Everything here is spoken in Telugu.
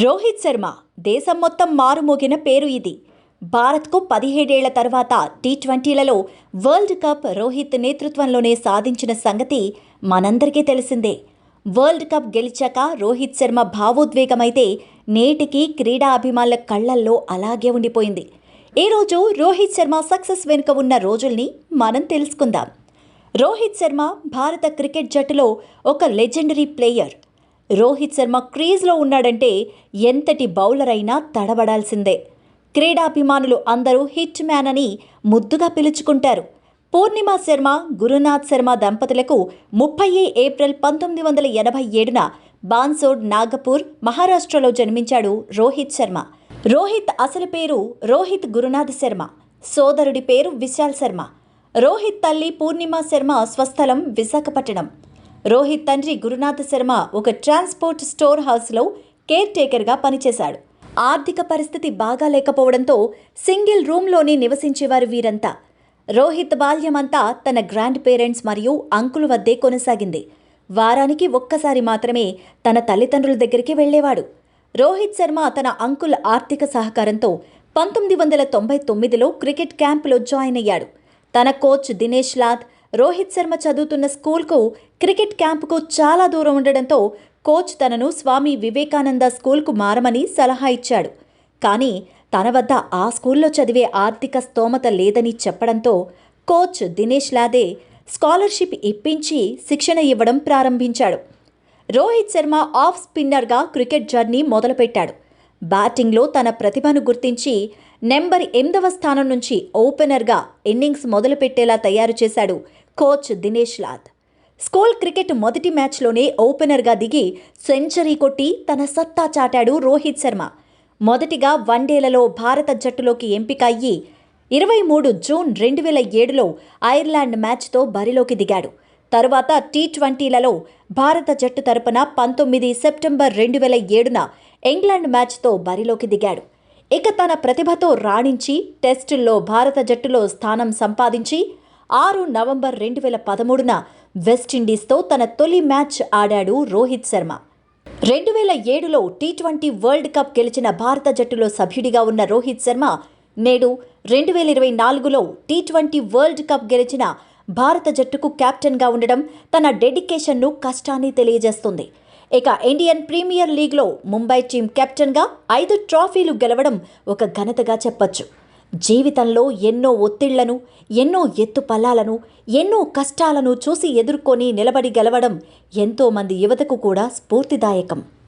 రోహిత్ శర్మ దేశం మొత్తం మారుమోగిన పేరు ఇది. భారత్కు 17 ఏళ్ల తర్వాత టీ20లలో వరల్డ్ కప్ రోహిత్ నేతృత్వంలోనే సాధించిన సంగతి మనందరికీ తెలిసిందే. వరల్డ్ కప్ గెలిచాక రోహిత్ శర్మ భావోద్వేగమైతే నేటికి క్రీడా అభిమానుల కళ్లల్లో అలాగే ఉండిపోయింది. ఈరోజు రోహిత్ శర్మ సక్సెస్ వెనుక ఉన్న రోజుల్ని మనం తెలుసుకుందాం. రోహిత్ శర్మ భారత క్రికెట్ జట్టులో ఒక లెజెండరీ ప్లేయర్. రోహిత్ శర్మ క్రీజ్లో ఉన్నాడంటే ఎంతటి బౌలర్ అయినా తడబడాల్సిందే. క్రీడాభిమానులు అందరూ హిట్ మ్యాన్ అని ముద్దుగా పిలుచుకుంటారు. పూర్ణిమ శర్మ, గురునాథ్ శర్మ దంపతులకు 30 ఏప్రిల్ 1987న బాన్సోడ్, నాగపూర్, మహారాష్ట్రలో జన్మించాడు రోహిత్ శర్మ. రోహిత్ అసలు పేరు రోహిత్ గురునాథ్ శర్మ. సోదరుడి పేరు విశాల్ శర్మ. రోహిత్ తల్లి పూర్ణిమ శర్మ స్వస్థలం విశాఖపట్నం. రోహిత్ తండ్రి గురునాథ్ శర్మ ఒక ట్రాన్స్పోర్ట్ స్టోర్ హౌస్లో కేర్ టేకర్గా పనిచేశాడు. ఆర్థిక పరిస్థితి బాగా లేకపోవడంతో సింగిల్ రూమ్లోనే నివసించేవారు వీరంతా. రోహిత్ బాల్యమంతా తన గ్రాండ్ పేరెంట్స్ మరియు అంకుల్ వద్దే కొనసాగింది. వారానికి ఒక్కసారి మాత్రమే తన తల్లిదండ్రుల దగ్గరికి వెళ్లేవాడు. రోహిత్ శర్మ తన అంకుల్ ఆర్థిక సహకారంతో 1999లో క్రికెట్ క్యాంపులో జాయిన్ అయ్యాడు. తన కోచ్ దినేష్ లాద్ రోహిత్ శర్మ చదువుతున్న స్కూల్కు క్రికెట్ క్యాంపుకు చాలా దూరం ఉండడంతో కోచ్ తనను స్వామి వివేకానంద స్కూల్కు మారమని సలహా ఇచ్చాడు. కానీ తన వద్ద ఆ స్కూల్లో చదివే ఆర్థిక స్తోమత లేదని చెప్పడంతో కోచ్ దినేష్ లాదే స్కాలర్షిప్ ఇప్పించి శిక్షణ ఇవ్వడం ప్రారంభించాడు. రోహిత్ శర్మ ఆఫ్ స్పిన్నర్గా క్రికెట్ జర్నీ మొదలుపెట్టాడు. బ్యాటింగ్లో తన ప్రతిభను గుర్తించి నెంబర్ 8వ స్థానం నుంచి ఓపెనర్గా ఇన్నింగ్స్ మొదలుపెట్టేలా తయారు చేశాడు కోచ్ దినేష్ లాద్. స్కూల్ క్రికెట్ మొదటి మ్యాచ్లోనే ఓపెనర్గా దిగి సెంచరీ కొట్టి తన సత్తా చాటాడు రోహిత్ శర్మ. మొదటిగా వన్డేలలో భారత జట్టులోకి ఎంపిక అయ్యి 23 జూన్ 2007లో ఐర్లాండ్ మ్యాచ్తో బరిలోకి దిగాడు. తరువాత టీ20లలో భారత జట్టు తరపున 19 సెప్టెంబర్ 2007న ఇంగ్లాండ్ మ్యాచ్తో బరిలోకి దిగాడు. ఇక తన ప్రతిభతో రాణించి టెస్టుల్లో భారత జట్టులో స్థానం సంపాదించి 6 నవంబర్ 2013న వెస్టిండీస్తో తన తొలి మ్యాచ్ ఆడాడు రోహిత్ శర్మ. 2007లో టీ20 వరల్డ్ కప్ గెలిచిన భారత జట్టులో సభ్యుడిగా ఉన్న రోహిత్ శర్మ నేడు 2024లో టీ20 వరల్డ్ కప్ గెలిచిన భారత జట్టుకు కెప్టెన్గా ఉండడం తన డెడికేషన్ను, కష్టాన్ని తెలియజేస్తుంది. ఇక ఇండియన్ ప్రీమియర్ లీగ్లో ముంబై టీం కెప్టెన్గా 5 ట్రోఫీలు గెలవడం ఒక ఘనతగా చెప్పొచ్చు. జీవితంలో ఎన్నో ఒత్తిళ్లను, ఎన్నో ఎత్తుపల్లాలను, ఎన్నో కష్టాలను చూసి ఎదుర్కొని నిలబడి గెలవడం ఎంతోమంది యువతకు కూడా స్ఫూర్తిదాయకం.